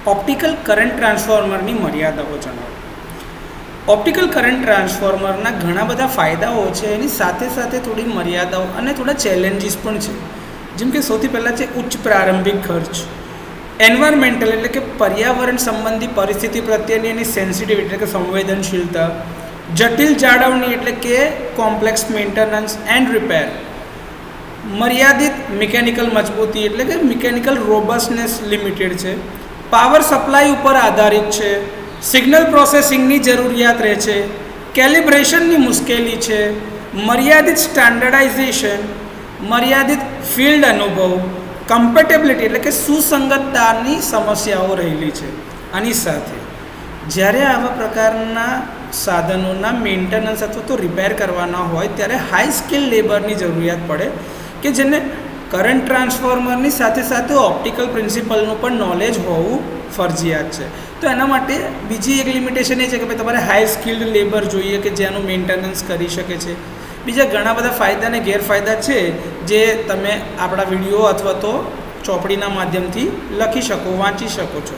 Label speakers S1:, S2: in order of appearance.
S1: Optical current ટ્રાન્સફોર્મરની મર્યાદાઓ જણાવો. ઓપ્ટિકલ કરંટ ટ્રાન્સફોર્મરના ઘણા બધા ફાયદાઓ છે, એની સાથે સાથે થોડી મર્યાદાઓ અને થોડા ચેલેન્જીસ પણ છે. જેમ કે સૌથી પહેલાં છે ઉચ્ચ પ્રારંભિક ખર્ચ. એન્વાયરમેન્ટલ એટલે કે પર્યાવરણ સંબંધી પરિસ્થિતિ પ્રત્યેની એની સેન્સિટિવિટી એટલે કે સંવેદનશીલતા. જટિલ જાળવણી એટલે કે કોમ્પ્લેક્સ મેન્ટેનન્સ એન્ડ રિપેર. મર્યાદિત મિકેનિકલ મજબૂતી એટલે કે મિકેનિકલ રોબસ્ટનેસ લિમિટેડ છે. પાવર સપ્લાય ઉપર આધારિત છે. સિગ્નલ પ્રોસેસિંગની જરૂરિયાત રહે છે. કેલિબ્રેશનની મુશ્કેલી છે. મર્યાદિત સ્ટાન્ડર્ડાઇઝેશન, મર્યાદિત ફિલ્ડ અનુભવ, કમ્પેટેબિલિટી એટલે કે સુસંગતતાની સમસ્યાઓ રહેલી છે. આની સાથે જ્યારે આવા પ્રકારના સાધનોના મેન્ટેનન્સ અથવા તો રિપેર કરવાના હોય ત્યારે હાઈ સ્કિલ લેબરની જરૂરિયાત પડે કે જેને કરંટ ટ્રાન્સફોર્મરની સાથે સાથે ઓપ્ટિકલ પ્રિન્સિપલનું પણ નોલેજ હોવું ફરજિયાત છે. તો એના માટે બીજી એક લિમિટેશન એ છે કે ભાઈ તમારે હાઈ સ્કિલ્ડ લેબર જોઈએ કે જેનું મેન્ટેનન્સ કરી શકે છે. બીજા ઘણા બધા ફાયદા અને ગેરફાયદા છે જે તમે આપણા વિડીયો અથવા તો ચોપડીના માધ્યમથી લખી શકો, વાંચી શકો છો.